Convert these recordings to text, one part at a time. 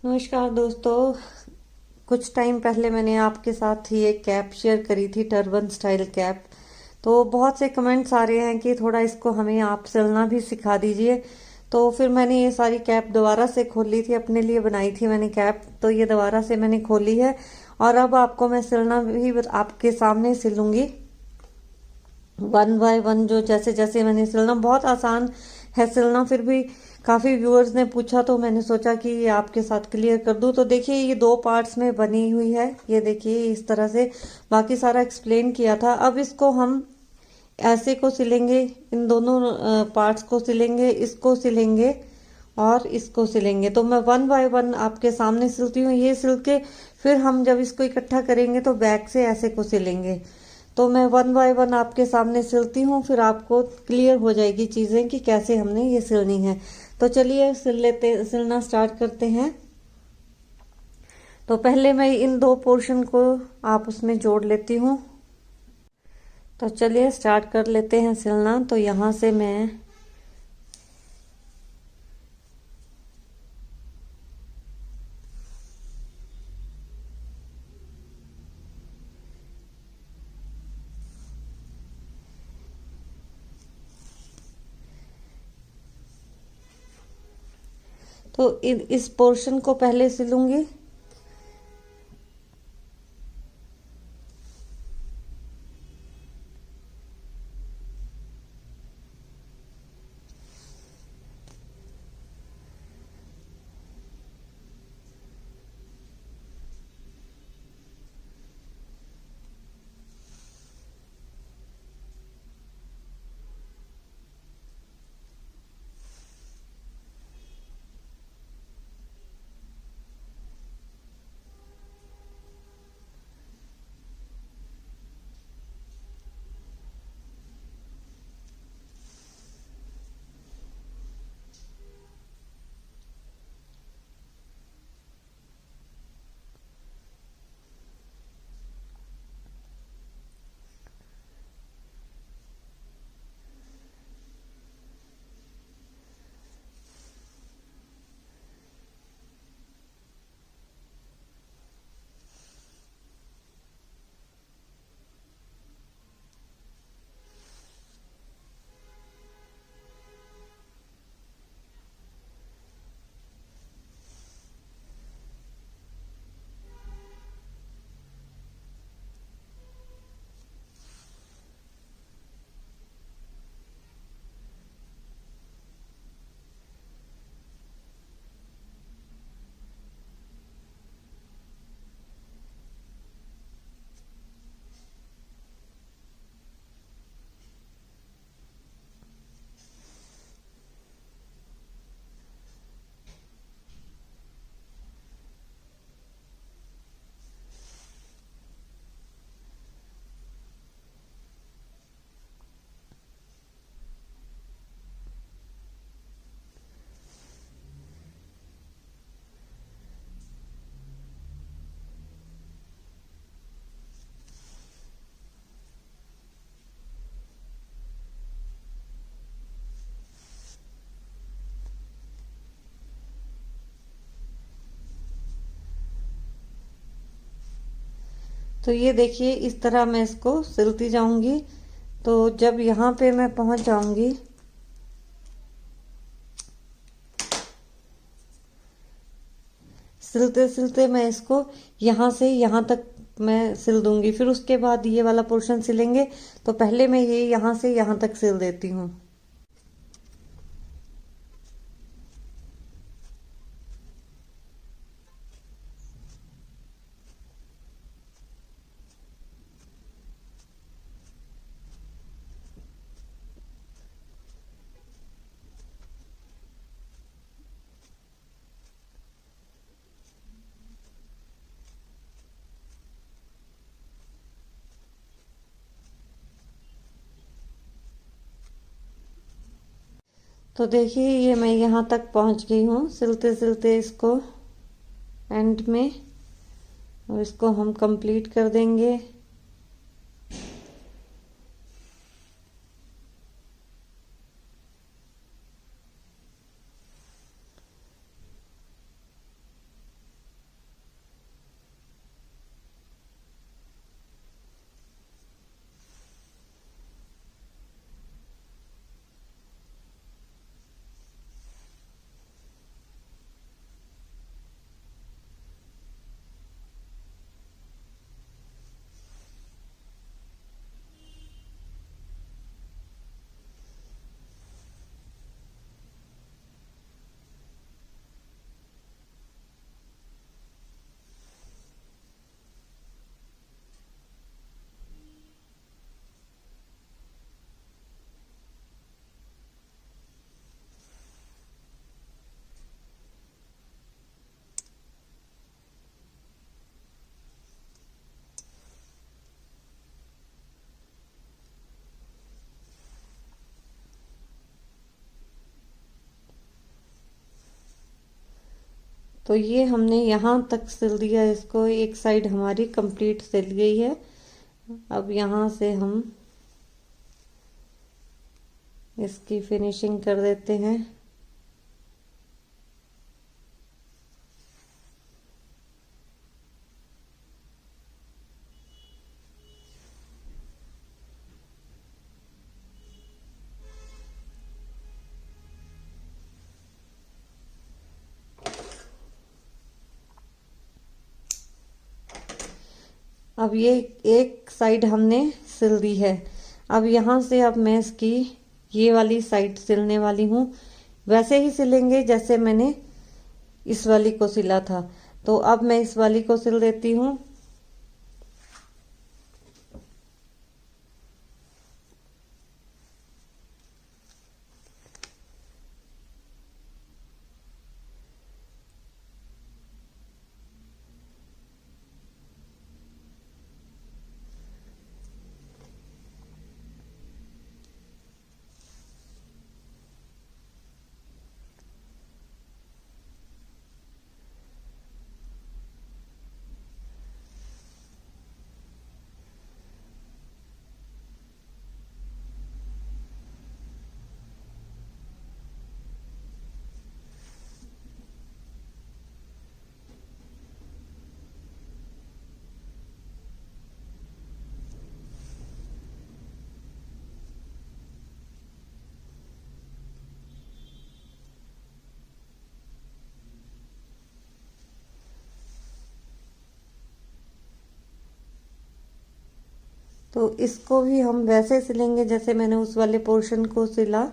नमस्कार दोस्तों। कुछ टाइम पहले मैंने आपके साथ ही एक कैप शेयर करी थी, टर्बन स्टाइल कैप। तो बहुत से कमेंट्स आ रहे हैं कि थोड़ा इसको हमें आप सिलना भी सिखा दीजिए। तो फिर मैंने ये सारी कैप दोबारा से खोली थी, अपने लिए बनाई थी मैंने कैप, तो ये दोबारा से मैंने खोली है। और अब आपको मैं सिलना भी आपके सामने सिलूंगी, वन बाय वन। जो जैसे जैसे मैंने सिलना, बहुत आसान है सिलना, फिर भी काफ़ी व्यूअर्स ने पूछा तो मैंने सोचा कि ये आपके साथ क्लियर कर दूं। तो देखिए, ये दो पार्ट्स में बनी हुई है, ये देखिए इस तरह से। बाकी सारा एक्सप्लेन किया था। अब इसको हम ऐसे को सिलेंगे, इन दोनों पार्ट्स को सिलेंगे, इसको सिलेंगे और इसको सिलेंगे। तो मैं वन बाय वन आपके सामने सिलती हूँ, ये सिल के फिर हम जब इसको इकट्ठा करेंगे तो बैक से ऐसे को सिलेंगे। तो मैं वन बाय वन आपके सामने सिलती हूँ, फिर आपको क्लियर हो जाएगी चीज़ें कि कैसे हमने ये सिलनी है। तो चलिए सिलना स्टार्ट करते हैं। तो पहले मैं इन दो पोर्शन को आपस में जोड़ लेती हूँ। तो चलिए स्टार्ट कर लेते हैं सिलना। तो यहाँ से मैं तो इस पोर्शन को पहले सिलूंगी। तो ये देखिए, इस तरह मैं इसको सिलती जाऊंगी। तो जब यहाँ पे मैं पहुंच जाऊंगी, सिलते सिलते मैं इसको यहाँ से यहाँ तक मैं सिल दूंगी। फिर उसके बाद ये वाला पोर्शन सिलेंगे। तो पहले मैं ये यहाँ से यहाँ तक सिल देती हूँ। तो देखिए, ये मैं यहाँ तक पहुँच गई हूँ सिलते सिलते इसको एंड में। और इसको हम कंप्लीट कर देंगे। तो ये हमने यहाँ तक सिल दिया इसको, एक साइड हमारी कंप्लीट सिल गई है। अब यहाँ से हम इसकी फिनिशिंग कर देते हैं। अब ये एक साइड हमने सिल दी है। अब यहाँ से अब मैं इसकी ये वाली साइड सिलने वाली हूँ। वैसे ही सिलेंगे जैसे मैंने इस वाली को सिला था। तो अब मैं इस वाली को सिल देती हूँ। तो इसको भी हम वैसे सिलेंगे जैसे मैंने उस वाले पोर्शन को सिला।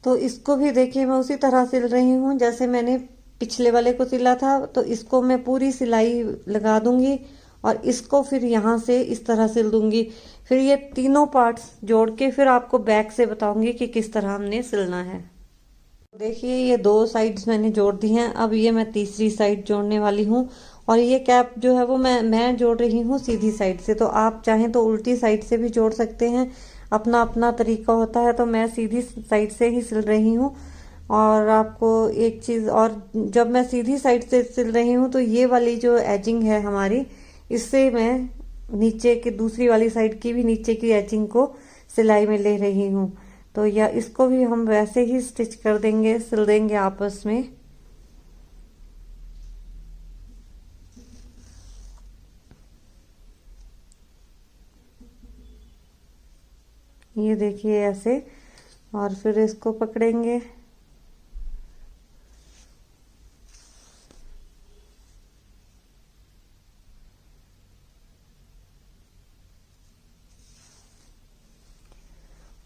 तो इसको भी देखिए मैं उसी तरह सिल रही हूँ जैसे मैंने पिछले वाले को सिला था। तो इसको मैं पूरी सिलाई लगा दूंगी और इसको फिर यहाँ से इस तरह सिल दूंगी। फिर ये तीनों पार्ट्स जोड़ के फिर आपको बैक से बताऊंगी कि किस तरह हमने सिलना है। देखिए ये दो साइड्स मैंने जोड़ दी हैं। अब ये मैं तीसरी साइड जोड़ने वाली हूँ। और ये कैप जो है वो मैं जोड़ रही हूँ सीधी साइड से। तो आप चाहें तो उल्टी साइड से भी जोड़ सकते हैं, अपना अपना तरीका होता है। तो मैं सीधी साइड से ही सिल रही हूँ। और आपको एक चीज और, जब मैं सीधी साइड से सिल रही हूँ तो ये वाली जो एजिंग है हमारी, इससे मैं नीचे की दूसरी वाली साइड की भी नीचे की एजिंग को सिलाई में ले रही हूँ। तो या इसको भी हम वैसे ही स्टिच कर देंगे, सिल देंगे आपस में। ये देखिए ऐसे, और फिर इसको पकड़ेंगे।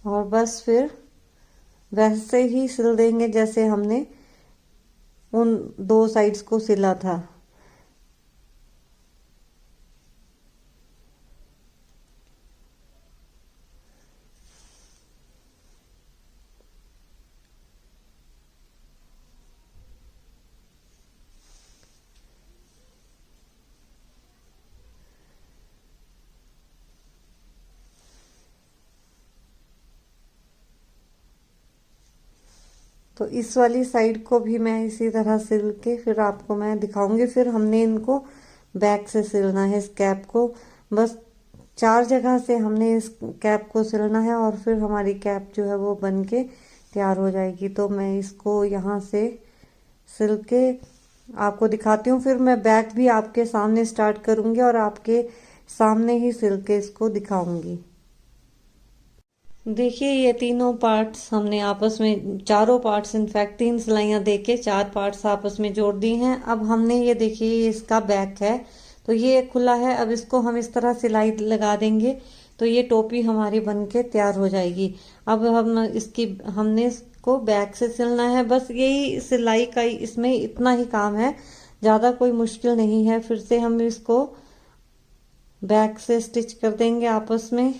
और बस फिर वैसे ही सिल देंगे जैसे हमने उन दो साइड्स को सिला था। तो इस वाली साइड को भी मैं इसी तरह सिल के फिर आपको मैं दिखाऊंगी। फिर हमने इनको बैक से सिलना है इस कैप को। बस 4 जगह से हमने इस कैप को सिलना है और फिर हमारी कैप जो है वो बन के तैयार हो जाएगी। तो मैं इसको यहाँ से सिल के आपको दिखाती हूँ। फिर मैं बैक भी आपके सामने स्टार्ट करूंगी और आपके सामने ही सिल के इसको दिखाऊंगी। देखिए ये तीनों पार्ट्स हमने आपस में, चारों पार्ट्स इनफैक्ट 3 सिलाइयाँ देके 4 पार्ट्स आपस में जोड़ दी हैं। अब हमने ये देखिए ये इसका बैक है, तो ये खुला है। अब इसको हम इस तरह सिलाई लगा देंगे तो ये टोपी हमारी बन के तैयार हो जाएगी। अब हमने इसको बैक से सिलना है। बस यही सिलाई का इसमें इतना ही काम है, ज़्यादा कोई मुश्किल नहीं है। फिर से हम इसको बैक से स्टिच कर देंगे आपस में।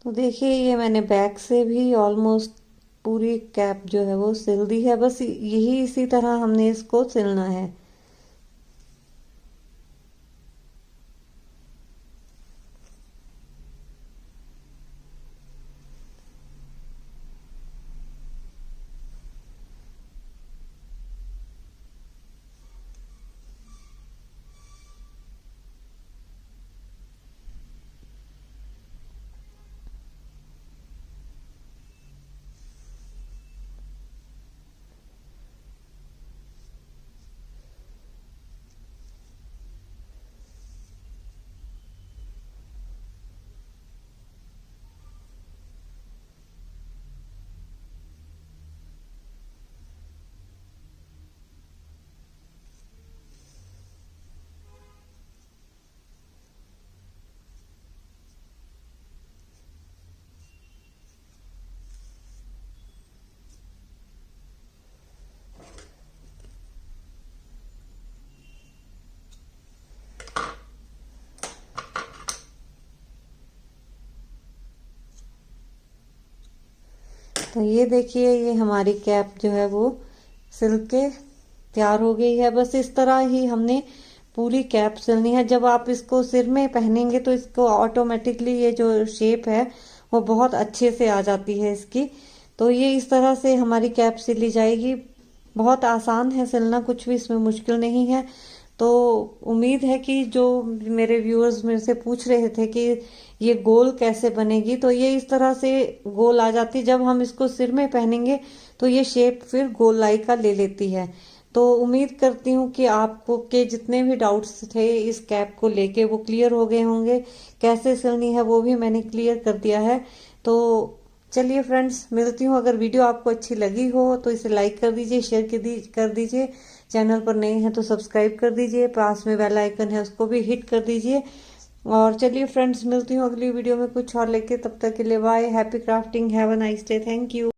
तो देखिए ये मैंने बैक से भी ऑलमोस्ट पूरी कैप जो है वो सिल दी है। बस यही इसी तरह हमने इसको सिलना है। तो ये देखिए ये हमारी कैप जो है वो सिल के तैयार हो गई है। बस इस तरह ही हमने पूरी कैप सिलनी है। जब आप इसको सिर में पहनेंगे तो इसको ऑटोमेटिकली ये जो शेप है वो बहुत अच्छे से आ जाती है इसकी। तो ये इस तरह से हमारी कैप सिली जाएगी। बहुत आसान है सिलना, कुछ भी इसमें मुश्किल नहीं है। तो उम्मीद है कि जो मेरे व्यूअर्स मेरे से पूछ रहे थे कि ये गोल कैसे बनेगी, तो ये इस तरह से गोल आ जाती। जब हम इसको सिर में पहनेंगे तो ये शेप फिर गोलाई का ले लेती है। तो उम्मीद करती हूँ कि आपको के जितने भी डाउट्स थे इस कैप को लेके वो क्लियर हो गए होंगे। कैसे सिलनी है वो भी मैंने क्लियर कर दिया है। तो चलिए फ्रेंड्स, मिलती हूँ। अगर वीडियो आपको अच्छी लगी हो तो इसे लाइक कर दीजिए, शेयर कर दीजिए। चैनल पर नए हैं तो सब्सक्राइब कर दीजिए। पास में बेल आइकन है उसको भी हिट कर दीजिए। और चलिए फ्रेंड्स, मिलती हूँ अगली वीडियो में कुछ और लेके। तब तक के लिए bye. Happy crafting, have a nice day, thank you.